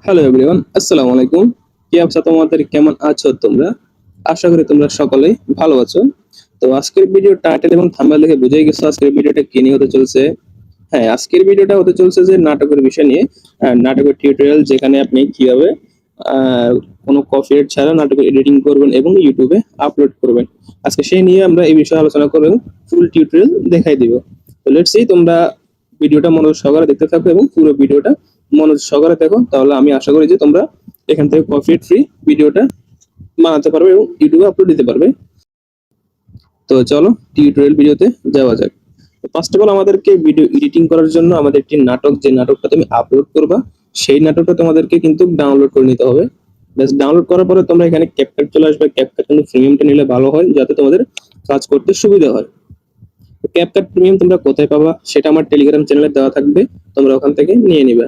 Hello everyone, আসসালামু আলাইকুম। কি অবস্থা তোমাদের? কেমন আছো তোমরা? আশা করি তোমরা সকলেই ভালো আছো। তো আজকের ভিডিও টাইটেল এবং থাম্বনেল দেখে বুঝেই গেছো আজকের ভিডিওটা কি নিয়ে হতে চলছে। হ্যাঁ, আজকের ভিডিওটা হতে চলছে যে নাটকের বিষয় নিয়ে। নাটকের টিউটোরিয়াল, যেখানে আপনি কিভাবে আহ, কোনো কপিরাইট ছাড়া নাটকের এডিটিং করবেন এবং ইউটিউবে আপলোড করবেন। আজকে সেই নিয়ে আমরা এই বিষয়ে আলোচনা করব, ফুল টিউটোরিয়াল দেখাই দিব। তো লেটস সি, তোমরা ভিডিওটা মনোযোগ সহকারে দেখতে থাকো এবং পুরো ভিডিওটা মনোযোগ সহকারে দেখো, তাহলে আমি আশা করি যে তোমরা এখান থেকে কপিরাইট ফ্রি ভিডিওটা বানাতে পারবে এবং ইউটিউবে আপলোড দিতে পারবে। তো চলো টিউটোরিয়াল ভিডিওতে যাওয়া যাক। ফার্স্ট অফ অল, আমাদেরকে ভিডিও এডিটিং করার জন্য আমাদের একটি নাটক, যে নাটকটা তুমি আপলোড করবা সেই নাটকটা তোমাদেরকে কিন্তু ডাউনলোড করে নিতে হবে। ব্যাস, ডাউনলোড করার পরে তোমরা এখানে ক্যাপকাট চলে আসবে। ক্যাপকাট কিন্তু প্রিমিয়ামটা নিলে ভালো হয়, যাতে তোমাদের কাজ করতে সুবিধা হয়। ক্যাপকাট প্রিমিয়াম তোমরা কোথায় পাবা সেটা আমার টেলিগ্রাম চ্যানেলে দেওয়া থাকবে, তোমরা ওখান থেকে নিয়ে নিবে।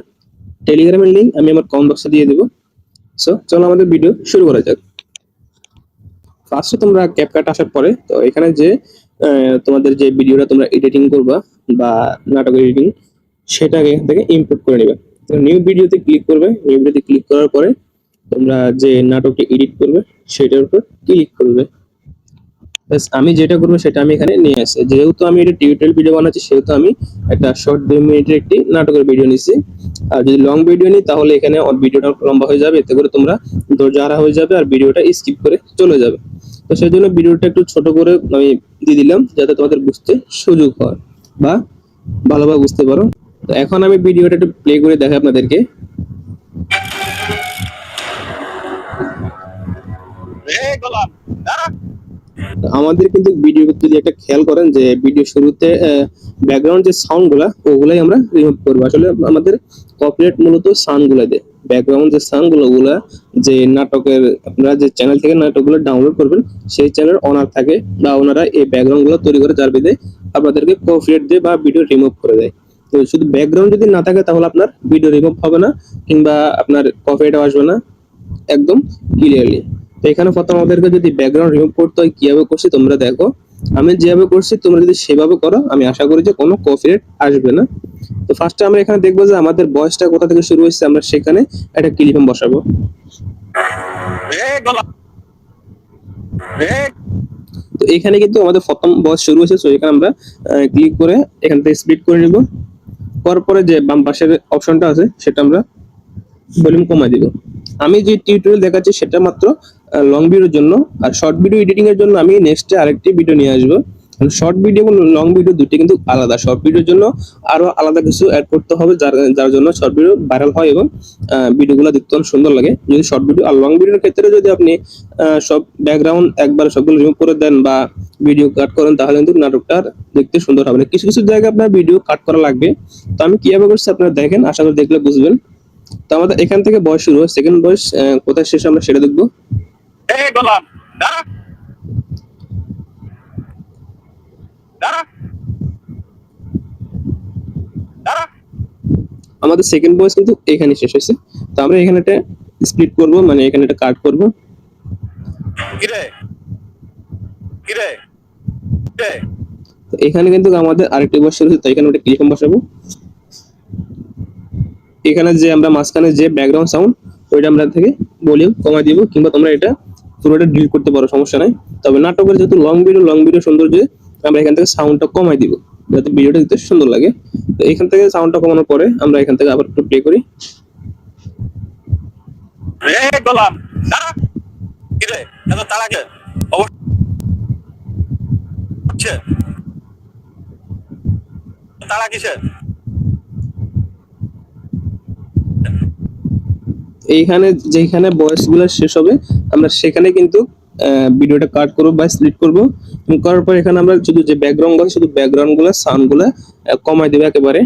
টেলিগ্রামের লিঙ্ক আমি আমার কমেন্ট বক্সে দিয়ে দেবো। সো চলো আমাদের ভিডিও শুরু করা যাক। ফার্স্টে তোমরা ক্যাপকাট আসার পরে তো এখানে যে তোমাদের যে ভিডিওটা তোমরা এডিটিং করবা বা নাটক এডিটিং, সেটাকে এখান থেকে ইম্পোর্ট করে নিবে। নিউ ভিডিওতে ক্লিক করবে। নিউ ভিডিওতে ক্লিক করার পরে তোমরা যে নাটকটি এডিট করবে সেটার উপর ক্লিক করবে। ব্যাস, আমি যেটা করবো সেটা আমি এখানে নিয়ে আসছি। যেহেতু আমি এটা টিউটোরিয়াল ভিডিও বানাচ্ছি, সেহেতু আমি একটা শর্ট 2 মিনিটের একটি নাটকের ভিডিও নিচ্ছি। আর যদি লং ভিডিও নিই তাহলে এখানে ভিডিওটা লম্বা হয়ে যাবে, এতে করে তোমরা ধৈর্য হারা হয়ে যাবে আর ভিডিওটা স্কিপ করে চলে যাবে। তো সেই জন্য ভিডিওটা একটু ছোট করে আমি দিয়ে দিলাম, যাতে তোমাদের বুঝতে সুযোগ হয় বা ভালোভাবে বুঝতে পারো। তো এখন আমি ভিডিওটা একটু প্লে করে দেখাই আপনাদেরকে। আমাদের কিন্তু ভিডিও যদি একটা খেয়াল করেন যে ভিডিও শুরুতে ব্যাকগ্রাউন্ড যে সাউন্ড গুলা ওগুলাই আমরা রিমুভ করবো। আসলে আমাদের কপিরাইট মূলত সাউন্ড গুলা দেয়। ব্যাকগ্রাউন্ড যে সাউন্ড গুলো যে নাটকের, আপনারা যে চ্যানেল থেকে নাটকগুলো ডাউনলোড করবেন সেই চ্যানেল ওনার থাকে বা ওনারা এই ব্যাকগ্রাউন্ড গুলো তৈরি করে, যার বিদে আপনাদেরকে কপিরাইট দিয়ে বা ভিডিও রিমুভ করে দেয়। তো শুধু ব্যাকগ্রাউন্ড যদি না থাকে তাহলে আপনার ভিডিও রিমুভ হবে না, কিংবা আপনার কপিরাইটও আসবে না একদম ক্লিয়ারলি। তো এখানে প্রথম আমাদেরকে যদি ব্যাকগ্রাউন্ড রিমুভ করতে হয় কিভাবে করছি তোমরা দেখো। আমি যেভাবে করছি তোমরা যদি সেভাবে করো, আমি আশা করি যে কোনো কপিরাইট আসবে না। তো ফার্স্টে আমরা এখানে দেখবো যে আমাদের ভয়েসটা কোথা থেকে শুরু হয়েছে, আমরা সেখানে একটা ক্লিপ বসাবো। তো এখানে কিন্তু আমাদের প্রথম ভয়েস শুরু হয়েছে, তো এখানে আমরা ক্লিক করে এখান থেকে স্প্লিট করে নিব। করার পরে যে বাম পাশের অপশনটা আছে সেটা আমরা ভলিউম কমাই দিব। আমি যে টিউটোরিয়াল দেখাচ্ছি সেটা মাত্র লং ভিডিওর জন্য, আর শর্ট ভিডিও এডিটিং এর জন্য আমি নেক্সটে আরেকটি ভিডিও নিয়ে আসবো। শর্ট ভিডিও এবং লং ভিডিও দুটি কিন্তু আলাদা। শর্ট ভিডিওর জন্য আরো আলাদা কিছু অ্যাড করতে হবে, যার যার জন্য শর্ট ভিডিও ভাইরাল হয় এবং ভিডিওগুলো দেখতে অনেক সুন্দর লাগে। যদি শর্ট ভিডিও আর লং ভিডিওর ক্ষেত্রে যদি আপনি সব ব্যাকগ্রাউন্ড একবার সবগুলো রিমুভ করে দেন বা ভিডিও কাট করেন, তাহলে কিন্তু নাটকটা দেখতে সুন্দর হবে না। কিছু কিছু জায়গায় আপনার ভিডিও কাট করা লাগবে। তো আমি কিভাবে করছি আপনারা দেখেন, আশা করি দেখলে বুঝবেন। তো আমাদের এখান থেকে বয়স শুরু হয়, সেকেন্ড বয়স কোথায় শেষ আমরা সেটা দেখবো। আমাদের সেকেন্ড বয়স কিন্তু এখানে শেষ হয়েছে। তো আমরা এখানে একটা স্প্লিট করব, মানে এখানে একটা কাট করব। তো এখানে কিন্তু আমাদের আরেকটা বয়স শুরু হয়েছে, তো এখানে একটা ক্লিপ বসাবো। এখানে যে আমরা মাঝখানে যে ব্যাকগ্রাউন্ড সাউন্ড, ওইটা আমরা থেকে ভলিউম কমাই দিব, কিংবা তোমরা এটা পুরোটা ডিলিট করতে পারো, সমস্যা নাই। তবে নাটকের যেহেতু লং ভিডিও সৌন্দর্যে আমরা এখান থেকে সাউন্ডটা কমাই দিব, যাতে ভিডিওটা দেখতে সুন্দর লাগে। তো এখান থেকে সাউন্ডটা কমানোর পরে আমরা এখান থেকে আবার একটু প্লে করি। এইখানে যেখানে ভয়েস গুলো শেষ হবে আমরা সেখানে কিন্তু ভিডিওটা কাট করবো বা স্প্লিট করবো। করার পর এখানে আমরা শুধু যে ব্যাকগ্রাউন্ড গুলো, শুধু ব্যাকগ্রাউন্ড গুলো সাউন্ড গুলো কমাই দেবে একেবারে।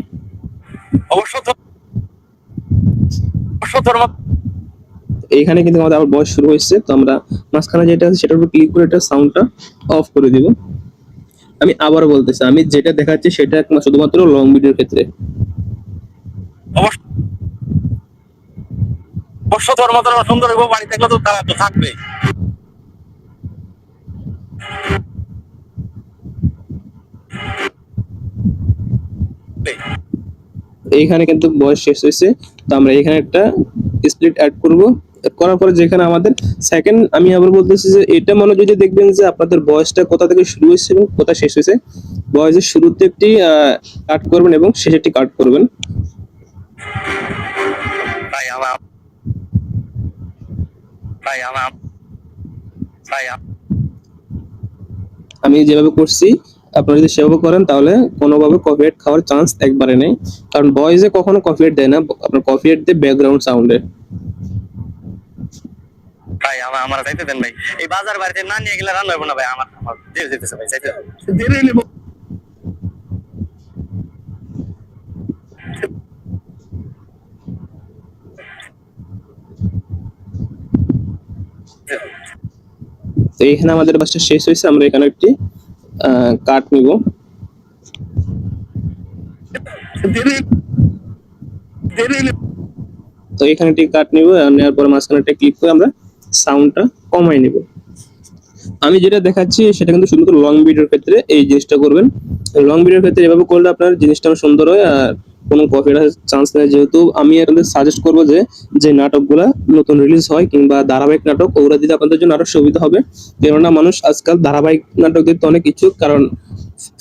এইখানে কিন্তু আমাদের আবার ভয়েস শুরু হয়েছে, তো আমরা মাঝখানে যেটা আছে সেটার উপর ক্লিক করে এটা সাউন্ডটা অফ করে দিব। আমি আবার বলতেছি, আমি যেটা দেখাচ্ছি সেটা শুধুমাত্র লং ভিডিওর ক্ষেত্রে। অবশ্য তোর মতো সুন্দর বাড়ি থাকলে তো তারা তো থাকবে। এইখানে কিন্তু বয়স শেষ হয়েছে। তো আমরা এখানে একটা স্প্লিট অ্যাড করব। করার পরে যেখানে আমাদের সেকেন্ড, আমি আবার বলতেছি যে এটা মানে যদি দেখবেন যে আপনাদের বয়সটা কোথা থেকে শুরু হয়েছে এবং কোথা শেষ হয়েছে, বয়সের শুরুতে একটি কাট করবেন এবং শেষে একটি কাট করবেন। আমি যেভাবে করছি আপনারা যদি সেভাবে করেন তাহলে কোনোভাবে কপিরাইট খাওয়ার চান্স একবারে নেই, কারণ ভয়েসে কখনো কপিরাইট দেয় না, আপনার কপিরাইট দেয় ব্যাকগ্রাউন্ড সাউন্ডে। ভাই আমার যাইতে দেন ভাই, এই বাজার বাড়িতে না নিয়ে গেলে রান্না হবে না ভাই, আমার আমার দেরি যেতেছে ভাই, যাইতে দেরি নেব। তো এখানে আমাদের বাসটা শেষ হয়েছে, আমরা এখানে একটি কাট নিব। তো এখানে একটি কাট নিব, নেওয়ার পরে মাঝখানে একটা ক্লিক করে আমরা সাউন্ডটা কমাই নিব। আমি যেটা দেখাচ্ছি সেটা কিন্তু শুধুমাত্র লং ভিডিওর ক্ষেত্রে এই জিনিসটা করবেন। লং ভিডিওর ক্ষেত্রে এভাবে করলে আপনার জিনিসটা সুন্দর হয় আর কোনো কপিরাইট চান্স নেই। যেহেতু আমি আপনাদের সাজেস্ট করবো যে যে নাটকগুলা নতুন রিলিজ হয় কিংবা ধারাবাহিক নাটক, ওগুলা দিতে আপনাদের জন্য আরো সুবিধা হবে। কেননা মানুষ আজকাল ধারাবাহিক নাটক দেখতে অনেক ইচ্ছুক, কারণ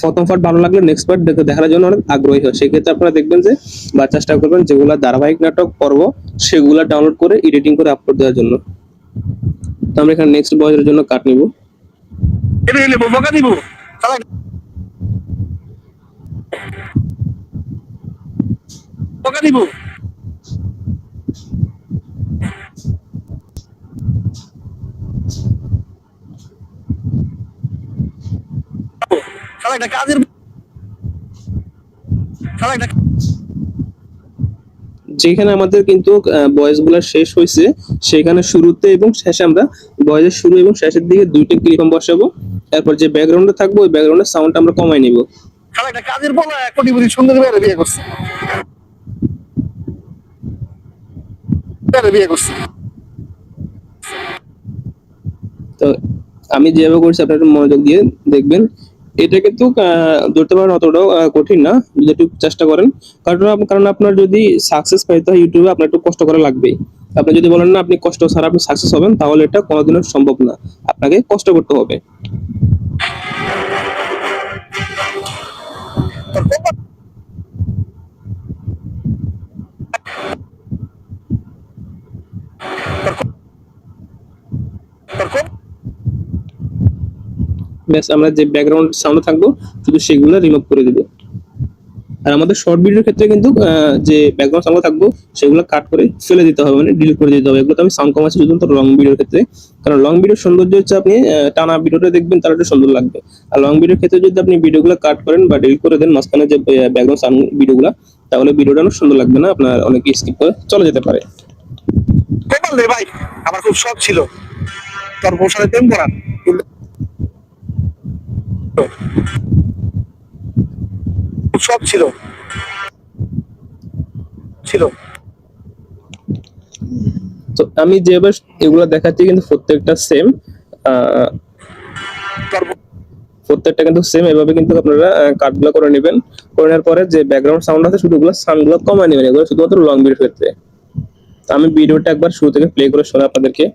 প্রথম পার্ট ভালো লাগলে নেক্সট পার্ট দেখার জন্য অনেক আগ্রহী হয়। সেক্ষেত্রে আপনারা দেখবেন যে বা চেষ্টা করবেন যেগুলা ধারাবাহিক নাটক পর্ব সেগুলা ডাউনলোড করে এডিটিং করে আপলোড দেওয়ার জন্য। তো আমরা এখানে নেক্সট বয়ের জন্য কাট নিব। যেখানে আমাদের কিন্তু ভয়েস গুলা শেষ হয়েছে সেখানে শুরুতে এবং শেষে আমরা ভয়েসের শুরু এবং শেষের দিকে দুইটা ক্লিপ বসাবো। এরপর যে ব্যাকগ্রাউন্ডে থাকবো ওই ব্যাকগ্রাউন্ডের সাউন্ড আমরা কমাই নিব। কাজের বলা কোটিপতি সুন্দর বিয়ে করছে, বিয়ে করছে। তো আমি যেভাবে করছি আপনারা একটু মনোযোগ দিয়ে দেখবেন। এটা কিন্তু ধরতে পারেন অতটাও কঠিন না যদি একটু চেষ্টা করেন, কারণ আপনার যদি সাকসেস পাইতে হয় ইউটিউবে আপনার একটু কষ্ট করা লাগবেই। আপনি যদি বলেন না আপনি কষ্ট ছাড়া আপনি সাকসেস হবেন, তাহলে এটা কোনোদিনও সম্ভব না, আপনাকে কষ্ট করতে হবে। ব্যাস, আমরা যে ব্যাকগ্রাউন্ড সাউন্ড থাকবো শুধু সেগুলো রিমুভ করে দিব। আর আমাদের শর্ট ভিডিওর ক্ষেত্রে কিন্তু যে ব্যাকগ্রাউন্ড সাউন্ড থাকবো সেগুলো কাট করে ফেলে দিতে হবে, মানে ডিলিট করে দিতে হবে। এগুলো আমি সাউন্ড কমাচ্ছি শুধুমাত্র লং ভিডিওর ক্ষেত্রে, কারণ লং ভিডিওর সৌন্দর্য হচ্ছে আপনি টানা ভিডিওটা দেখবেন তার একটু সুন্দর লাগবে। আর লং ভিডিওর ক্ষেত্রে যদি আপনি ভিডিওগুলো কাট করেন বা ডিলিট করে দেন মাঝখানে যে ব্যাকগ্রাউন্ড সাউন্ড ভিডিওগুলো, তাহলে ভিডিওটা অনেক সুন্দর লাগবে না, আপনার অনেক স্কিপ করে চলে যেতে পারে। ভাই আমার খুব শখ ছিল তোর বউর সাথে প্রেম করার, খুব শখ ছিল ছিল। তো আমি যেভাবে এগুলো দেখাচ্ছি কিন্তু প্রত্যেকটা সেম, প্রত্যেকটা কিন্তু সেম এভাবে কিন্তু আপনারা কাটগুলো করে নেবেন। করে নেওয়ার পরে যে ব্যাকগ্রাউন্ড সাউন্ড আছে শুধু ওগুলো সাউন্ডগুলো কমায় নেবেন, এগুলো শুধুমাত্র লং ভিডিওর ক্ষেত্রে। তো আমি ভিডিওটা একবার শুরু থেকে প্লে করে শোনাই আপনাদেরকে।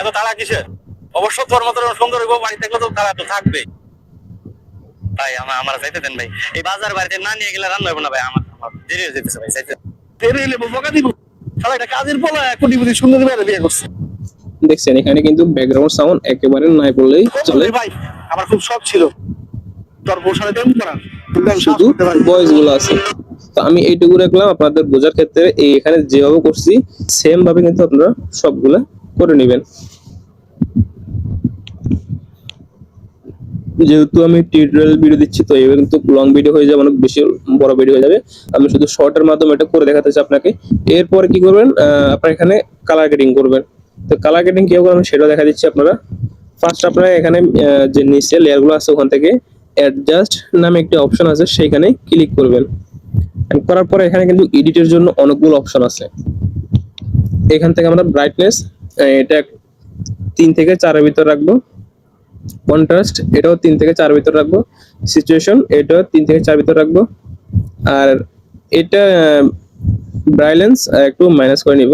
এত তাড়া কিসের? অবশ্য তোর মতো সুন্দর বাড়ি থাকলে তো তাড়া তো থাকবে। ভাই আমার যাইতে দেন ভাই, এই বাজার বাড়িতে না নিয়ে গেলে রান্না হবে না ভাই, আমার দেরি হয়ে যেতেছে ভাই, যাইতে দেরি হলে বকা দিব। শালা একটা কাজের বলা কোটিপতি সুন্দর বিয়ে করছে। দেখছেন এখানে কিন্তু ব্যাকগ্রাউন্ড সাউন্ড একেবারে নাই বললেই চলে। ভাই আমার খুব শখ ছিল তোর বউর সাথে প্রেম করার, শুধু ভয়েস গুলো আছে। তো আমি এইটুকু রাখলাম আপনাদের বোঝার ক্ষেত্রে, এখানে যেভাবে করছি সেম ভাবে কিন্তু আপনারা সবগুলা করে নেবেন। যেহেতু আমি টিউটোরিয়াল ভিডিও দিচ্ছি তো এবার কিন্তু লং ভিডিও হয়ে যাবে, অনেক বেশি বড় ভিডিও হয়ে যাবে। আমি শুধু শর্টের মাধ্যমে এটা করে দেখাতে চাই আপনাকে। এরপরে কি করবেন, আপনারা এখানে কালার গ্রেডিং করবেন। তো কালার গ্রেডিং কিভাবে করবেন সেটা দেখা দিচ্ছি আপনারা। ফার্স্ট আপনারা এখানে যে নিচে লেয়ার গুলো আছে ওখান থেকে অ্যাডজাস্ট নামে একটি অপশন আছে সেইখানে ক্লিক করবেন। করার পরে এখানে কিন্তু এডিটের জন্য অনেকগুলো অপশন আছে। এখান থেকে আমরা ব্রাইটনেস এটা 3 থেকে 4 এর ভিতর রাখবো। কন্ট্রাস্ট এটাও 3 থেকে 4 ভিতর রাখবো, সিচুয়েশন এটাও 3 থেকে 4 ভিতর রাখবো, আর এটা ব্রাইলেন্স একটু মাইনাস করে নিব,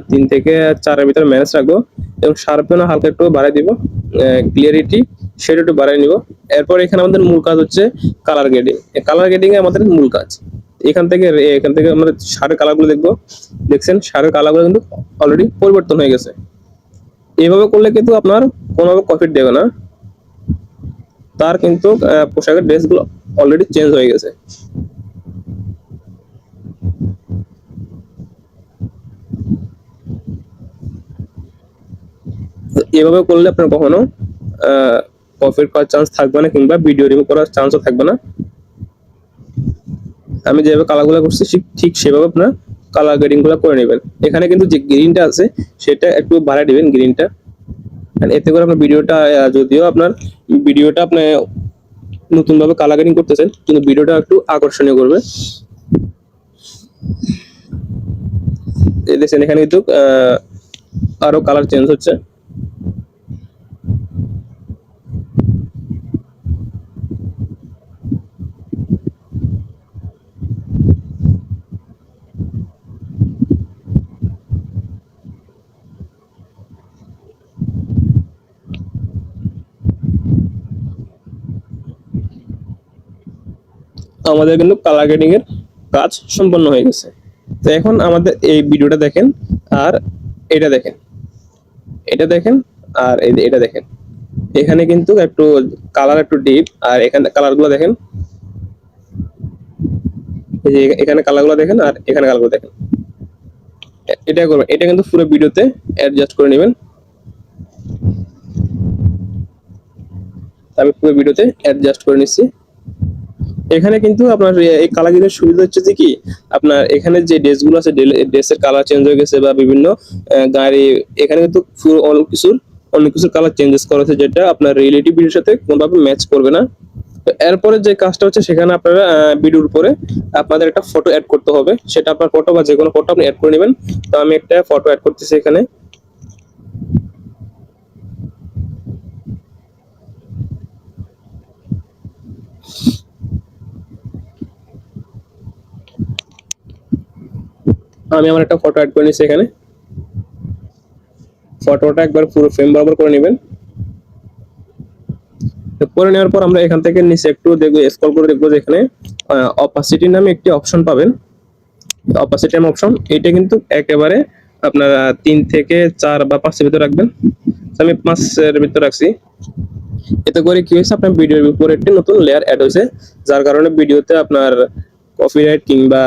3 থেকে 4 এর ভিতরে মাইনাস রাখবো, এবং শার্পেনও হালকা একটু বাড়াই দিব, ক্লিয়ারিটি সেটা একটু বাড়াই নিব। এরপর এখানে আমাদের মূল কাজ হচ্ছে কালার গ্রেডিং। এই কালার গ্রেডিং এ আমাদের মূল কাজ এখান থেকে আমরা শাড়ির কালারগুলো দেখবো। দেখছেন শাড়ির কালারগুলো কিন্তু অলরেডি পরিবর্তন হয়ে গেছে। এইভাবে করলে কিন্তু আপনার কোনোভাবে কপিট দেবে না, তার কিন্তু পোশাকের ড্রেসগুলো অলরেডি চেঞ্জ হয়ে গেছে। তো এভাবে করলে আপনার কখনো কপিট করার চান্স থাকবে না, কিংবা ভিডিও রিমুভ করার চান্সও থাকবে না। আমি যেভাবে কালারগুলো করছি ঠিক সেভাবে আপনার কালার গ্রেডিং গুলো করে নেবেন। এখানে কিন্তু যে গ্রিনটা আছে সেটা একটু বাড়ায় দিবেন গ্রিনটা, এতে করে আপনার ভিডিওটা যদিও আপনার ভিডিওটা আপনি নতুন ভাবে কালার গ্রেডিং করতেছেন, কিন্তু ভিডিওটা একটু আকর্ষণীয় করবে। দেখছেন এখানে কিন্তু আরো কালার চেঞ্জ হচ্ছে। আমাদের কিন্তু কালার গ্রেডিং এর কাজ সম্পন্ন হয়ে গেছে। তো এখন আমাদের এই ভিডিওটা দেখেন, আর এটা দেখেন, এটা দেখেন, আর এটা দেখেন। এখানে কিন্তু একটু কালার একটু ডিপ, আর এখানে কালারগুলো দেখেন, এই যে এখানে কালারগুলো দেখেন, আর এখানে কালারগুলো দেখেন। এটা করবেন, এটা কিন্তু পুরো ভিডিওতে অ্যাডজাস্ট করে নেবেন। আমি পুরো ভিডিওতে অ্যাডজাস্ট করে নিচ্ছি। এখানে কিন্তু আপনার এই কালার গ্রেডিং সুবিধা হচ্ছে যে কি, আপনার এখানে যে ড্রেসগুলো আছে ড্রেসের কালার চেঞ্জ হয়ে গেছে, বা বিভিন্ন গাড়ি, এখানে কিন্তু অনেক কিছুর কালার চেঞ্জেস করা হয়েছে, যেটা আপনার রিয়েলিটি ভিডিওর সাথে কোনোভাবে ম্যাচ করবে না। তো এরপরে যে কাজটা হচ্ছে, সেখানে আপনারা ভিডিওর উপরে আপনাদের একটা ফটো অ্যাড করতে হবে। সেটা আপনার ফটো বা যে কোনো ফটো আপনি অ্যাড করে নেবেন। তো আমি একটা ফটো অ্যাড করতেছি এখানে। আমি আমার একটা ফটো অ্যাড করে নিচ্ছি এখানে। ফটোটা একবার পুরো ফ্রেম বরাবর করে নেবেন। করে নেওয়ার পর আমরা এখান থেকে নিচে একটু দেখবো, স্ক্রল করে দেখবো যে এখানে অপাসিটি নামে একটি অপশন পাবেন। অপাসিটি নামে অপশন, এটা কিন্তু একেবারে আপনারা 3 থেকে 4 বা 5 এর ভিতর রাখবেন। আমি 5 এর ভিতর রাখছি। এতে করে কি হয়েছে, আপনার ভিডিওর উপরে একটি নতুন লেয়ার অ্যাড হয়েছে, যার কারণে ভিডিওতে আপনার কপিরাইট কিংবা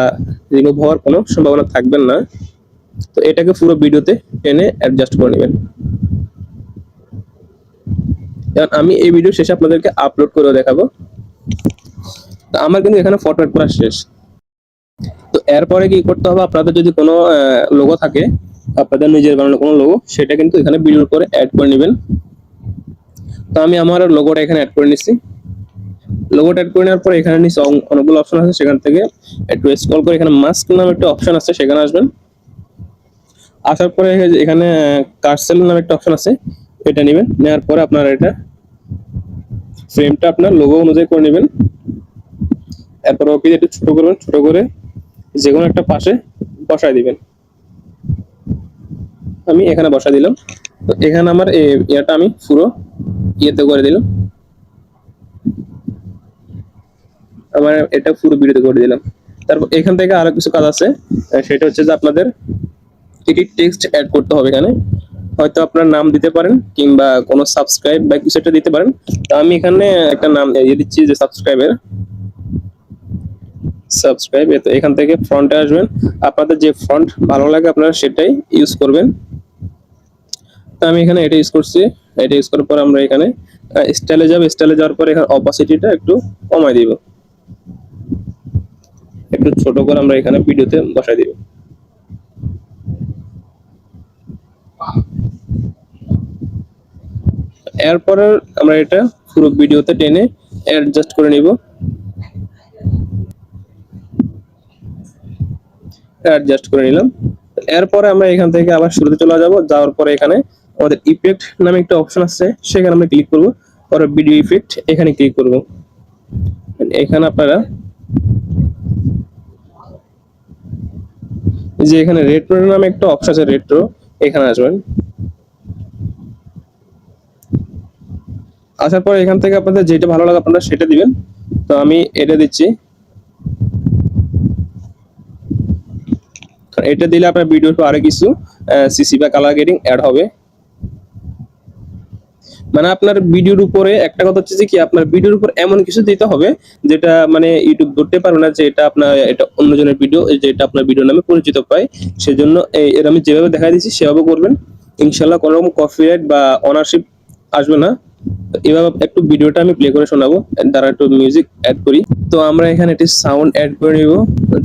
রিমুভ হওয়ার কোনো সম্ভাবনা থাকবেন না। তো এটাকে পুরো ভিডিওতে টেনে অ্যাডজাস্ট করে নেবেন। আমি এই ভিডিও শেষে আপনাদেরকে আপলোড করে দেখাবো। তো আমার কিন্তু এখানে ফটো অ্যাড করা শেষ। তো এরপরে কি করতে হবে, আপনাদের যদি কোনো লোগো থাকে, আপনাদের নিজের বানানো কোনো লোগো, সেটা কিন্তু এখানে ভিডিওর পরে অ্যাড করে নেবেন। তো আমি আমার লোগোটা এখানে অ্যাড করে নিচ্ছি। লোগোটা অ্যাড করে নেওয়ার পরে এখানে নিচে অনেকগুলো অপশন আছে, সেখান থেকে একটু স্ক্রল করে এখানে মাস্ক নামে একটা অপশন আছে, সেখানে আসবেন। আসার পরে এখানে কার্সেল নামে একটা অপশন আছে, এটা নেবেন। নেওয়ার পরে আপনার এটা ফ্রেমটা আপনার লোগো অনুযায়ী করে নেবেন। এরপর ওকে একটু ছোট করবেন, ছোট করে যে কোনো একটা পাশে বসায় দিবেন। আমি এখানে বসা দিলাম। তো এখানে আমার এটা আমি পুরো ইয়েতে করে দিলাম, আমার এটা পুরো ভিডিওতে করে দিলাম। তারপর এখান থেকে আরো কিছু কাজ আছে, সেটা হচ্ছে যে আপনাদের একটি টেক্সট অ্যাড করতে হবে এখানে। হয়তো আপনার নাম দিতে পারেন, কিংবা কোনো সাবস্ক্রাইব বা কিছু একটা দিতে পারেন। তো আমি এখানে একটা নাম দিয়ে দিচ্ছি, যে সাবস্ক্রাইব। তো এখান থেকে ফন্টে আসবেন, আপনাদের যে ফন্ট ভালো লাগে আপনারা সেটাই ইউজ করবেন। তো আমি এখানে এটা ইউজ করছি। এটা ইউজ করার পর আমরা এখানে স্টাইলে যাব। স্টাইলে যাওয়ার পর এখানে অপাসিটিটা একটু কমাই দিব, একটু ছোট করে আমরা এখানে ভিডিওতে বসাই দিব। এরপরে আমরা এটা পুরো ভিডিওতে টেনে অ্যাডজাস্ট করে নিব। অ্যাডজাস্ট করে নিলাম। এরপরে আমরা এখান থেকে আবার শুরুতে চলে যাব। যাওয়ার পরে এখানে আমাদের ইফেক্ট নামে একটা অপশন আছে, সেখানে আমরা ক্লিক করব। পরে ভিডিও ইফেক্ট এখানে ক্লিক করব। এখানে আপনারা যে এখানে রেট্রো নামে একটা অপশন আছে, রেট্রো, এখানে আসবেন। আসার পর এখান থেকে আপনাদের যেটা ভালো লাগে আপনারা সেটা দিবেন। তো আমি এটা দিচ্ছি। এটা দিলে আপনার ভিডিওর আরো কিছু সিসি বা কালার গ্রেডিং অ্যাড হবে। মানে আপনার ভিডিওর উপরে একটা কথা হচ্ছে যে কি, আপনার ভিডিওর উপর এমন কিছু দিতে হবে যেটা মানে ইউটিউব ধরতে পারবে না যে এটা আপনার, এটা অন্যজনের ভিডিও, যেটা আপনার ভিডিও নামে পরিচিত পায়। সেজন্য এর আমি যেভাবে দেখা দিচ্ছি সেভাবে করবেন, ইনশাল্লাহ কোনো রকম কপিরাইট বা অনারশিপ আসবে না। এভাবে একটু ভিডিওটা আমি প্লে করে শোনাবো, দ্বারা একটু মিউজিক অ্যাড করি। তো আমরা এখানে একটি সাউন্ড অ্যাড করে নিব,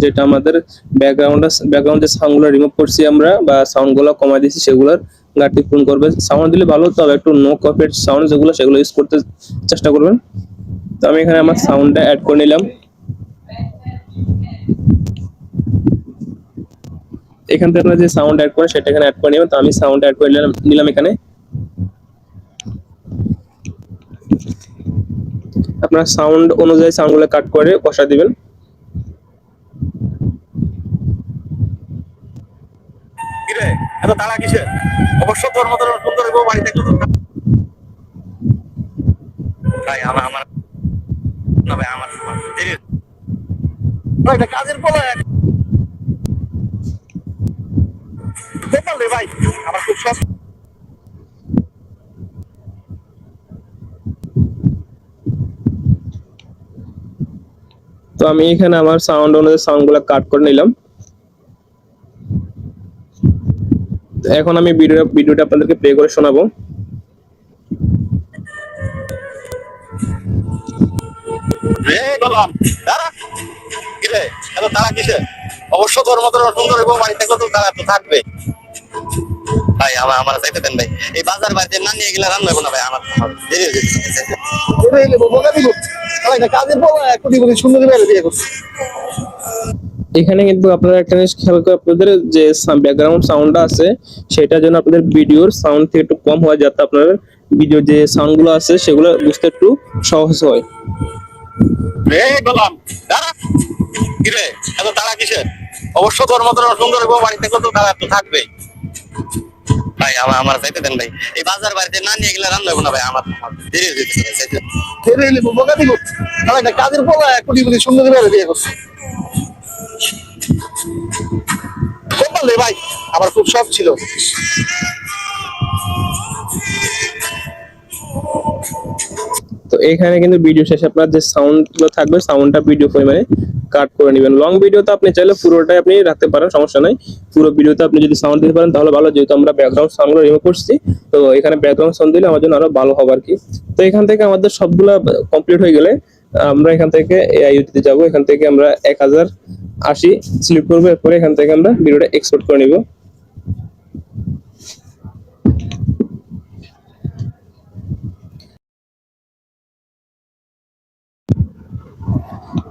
যেটা আমাদের ব্যাকগ্রাউন্ড যে সাউন্ডগুলো রিমুভ করছি আমরা বা সাউন্ডগুলো কমাই দিয়েছি সেগুলোর ঘাটতি পূরণ করবে। সাউন্ড দিলে ভালো, তবে একটু নো কপিরাইট সাউন্ড যেগুলো সেগুলো ইউজ করতে চেষ্টা করবেন। তো আমি এখানে আমার সাউন্ডটা অ্যাড করে নিলাম। এখান থেকে আপনারা যে সাউন্ড অ্যাড করেন সেটা এখানে অ্যাড করে নেবেন। তো আমি সাউন্ড অ্যাড করে নিলাম এখানে। আপনারা সাউন্ড অনুযায়ী সাউন্ডগুলো কাট করে বসা দিবেন। কিরে এত তাড়া কিসে? অবশ্য তোর মতো সুন্দর বউ বাড়ি থাকলে তো ভাই আমার আমার না ভাই আমার দেরি ভাই, এটা কাজের পোলা রে ভাই, আমার খুব শখ। তো আমি এখানে আমার সাউন্ড অনুযায়ী সাউন্ডগুলো কাট করে নিলাম। এখন আমি ভিডিওটা আপনাদেরকে প্লে করে শোনাবো। রে গোলাম দাঁড়া, কিরে এত তাড়া কিসে? অবশ্য তোর মতো সুন্দর বউ বাড়ি থাকলে তো তাড়া তো থাকবে ভাই। আমার আমার চাইতে দেন ভাই, এই বাজার বাড়িতে না নিয়ে গেলে রান্না হবে না ভাই, আমার দেরি হয়ে যেতেছে। কাজের পোলা একটু সুন্দর বিয়ে করছে। এখানে কিন্তু আপনারা একটা জিনিস খেয়াল করে, আপনাদের যে ব্যাকগ্রাউন্ড সাউন্ডটা আছে সেটা যেন আপনাদের ভিডিওর সাউন্ড থেকে একটু কম হয়, যাতে আপনার ভিডিও যে সাউন্ডগুলো আছে সেগুলো বুঝতে একটু সহজ হয়। রে গোলাম দাঁড়া, কিরে এত তাড়া কিসে? অবশ্য তোর মতো সুন্দর বউ বাড়ি থাকলে তো তাড়া তো থাকবে ভাই। আমার আমার চাইতে দেন ভাই, এই বাজার বাড়িতে না নিয়ে গেলে রান্না হবে না ভাই, আমার দেরি হয়ে যেতেছে। দেরি হইলে বোকা দিব কাজের পোলা একটু সুন্দর বিয়ে করছে ভাই, আমার খুব শখ ছিল। তো এখানে কিন্তু ভিডিও শেষে আপনার যে সাউন্ড গুলো থাকবে সাউন্ডটা ভিডিও পরিমাণে কাট করে নেবেন। লং ভিডিওতে আপনি চাইলে পুরোটাই আপনি রাখতে পারেন, সমস্যা নাই। পুরো ভিডিওতে আপনি যদি সাউন্ড দিতে পারেন তাহলে ভালো, যেহেতু আমরা ব্যাকগ্রাউন্ড সাউন্ডগুলো রিমুভ করছি। তো এখানে ব্যাকগ্রাউন্ড সাউন্ড দিলে আমার জন্য আরো ভালো হবে আর কি। তো এখান থেকে আমাদের সবগুলা কমপ্লিট হয়ে গেলে আমরা এখান থেকে এআইতে যাব। এখান থেকে আমরা 1080 সিলেক্ট করবো। এরপরে এখান থেকে আমরা ভিডিওটা এক্সপোর্ট করে নিব।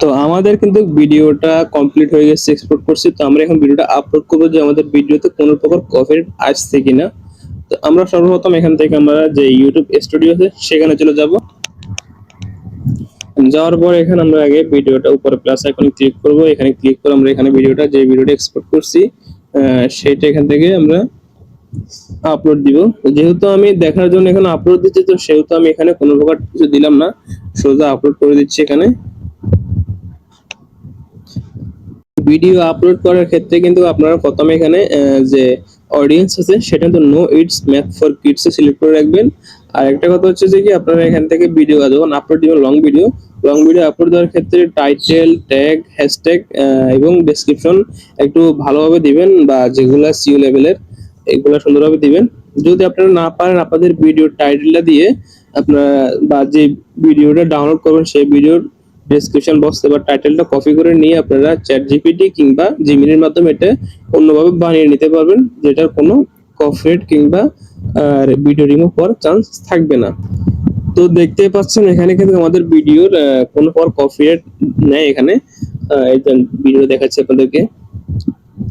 তো আমাদের কিন্তু ভিডিওটা কমপ্লিট হয়ে গেছে, এক্সপোর্ট করছি। তো আমরা এখন ভিডিওটা আপলোড করবো যে আমাদের ভিডিওতে কোনো প্রকার কপিরাইট আসছে কিনা। তো আমরা সর্বপ্রথম এখান থেকে আমরা যে ইউটিউব স্টুডিও আছে সেখানে চলে যাব। যাওয়ার পর এখানে আমরা আগে ভিডিওটা উপরে প্লাস আইকনে ক্লিক করব। এখানে ক্লিক করে আমরা এখানে যে ভিডিওটা এক্সপোর্ট করছি সেটা এখান থেকে আমরা আপলোড দিব। যেহেতু আমি দেখার জন্য এখানে আপলোড দিচ্ছি, তো সেহেতু আমি এখানে কোনো প্রকার কিছু দিলাম না, সোজা আপলোড করে দিচ্ছি। এখানে ভিডিও আপলোড করার ক্ষেত্রে কিন্তু আপনারা প্রথমে এখানে যে অডিয়েন্স আছে সেটা তো no it's math for kids এ সিলেক্ট করে রাখবেন। আর একটা কথা হচ্ছে যে কি, আপনারা এখান থেকে ভিডিও যখন আপলোড দিবেন লং ভিডিও আপলোড দেওয়ার ক্ষেত্রে টাইটেল, ট্যাগ, হ্যাশট্যাগ এবং ডেসক্রিপশন একটু ভালোভাবে দিবেন, বা যেগুলো সিও লেভেলের এগুলো সুন্দরভাবে দিবেন। যদি আপনারা না পারেন আপনাদের ভিডিওর টাইটেলটা দিয়ে আপনারা বা যে ভিডিওটা ডাউনলোড করবেন সেই ভিডিওর ডেসক্রিপশন বক্স বা টাইটেলটা কপি করে নিয়ে আপনারা চ্যাট জিপিটি কিংবা জিমিনির মাধ্যমে এটা অন্যভাবে বানিয়ে নিতে পারবেন, যেটার কোনো কপিরাইট কিংবা ভিডিও রিমুভ হওয়ার চান্স থাকবে না। তো দেখতেই পাচ্ছেন এখানে কিন্তু আমাদের ভিডিওর কোনো প্রকার কপিরাইট নেই। এখানে এই যে ভিডিও দেখাচ্ছি আপনাদেরকে,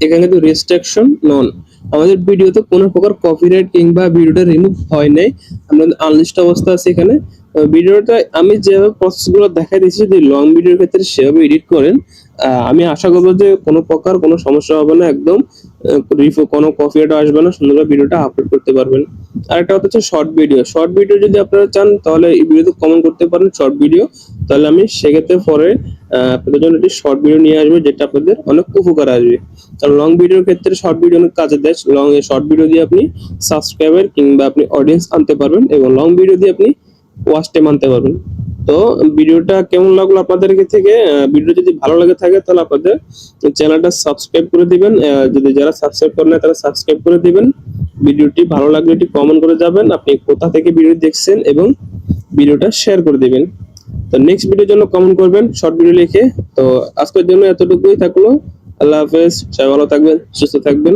এখানে কিন্তু রেস্ট্রিকশন নন, আমাদের ভিডিওতে কোনো প্রকার কপিরাইট কিংবা ভিডিওটা রিমুভ হয় নাই, আমরা আনলিস্ট অবস্থা আছে এখানে। ভিডিওটা আমি যেভাবে প্রসেসগুলো দেখাই দিচ্ছি, যদি লং ভিডিওর ক্ষেত্রে সেভাবে এডিট করেন, আমি আশা করবো যে কোনো প্রকার কোনো সমস্যা হবে না, একদম কোনো কপিরাইট আসবে না, সুন্দরভাবে ভিডিওটা আপলোড করতে পারবেন। আর একটা কথা হচ্ছে শর্ট ভিডিও। শর্ট ভিডিও যদি আপনারা চান তাহলে এই ভিডিওতে কমেন্ট করতে পারেন শর্ট ভিডিও, তাহলে আমি সেক্ষেত্রে পরে আপনাদের জন্য একটি শর্ট ভিডিও নিয়ে আসবো, যেটা আপনাদের অনেক উপকার আসবে। কারণ লং ভিডিওর ক্ষেত্রে শর্ট ভিডিও অনেক কাজে দেয়। শর্ট ভিডিও দিয়ে আপনি সাবস্ক্রাইবার কিংবা আপনি অডিয়েন্স আনতে পারবেন, এবং লং ভিডিও দিয়ে আপনি ওয়াচ টাইম আনতে পারবেন। তো ভিডিওটা কেমন লাগলো আপনাদের থেকে? ভিডিও যদি ভালো লাগে থাকে তাহলে আপনাদের চ্যানেলটা সাবস্ক্রাইব করে দিবেন। যদি যারা সাবস্ক্রাইব করেন না তারা সাবস্ক্রাইব করে দিবেন। ভিডিওটি ভালো লাগলে এটি কমেন্ট করে যাবেন আপনি কোথা থেকে ভিডিও দেখছেন, এবং ভিডিওটা শেয়ার করে দিবেন। তো নেক্সট ভিডিওর জন্য কমেন্ট করবেন শর্ট ভিডিও লিখে। তো আজকের জন্য এতটুকুই থাকলো। আল্লাহ হাফেজ, সবাই ভালো থাকবেন, সুস্থ থাকবেন।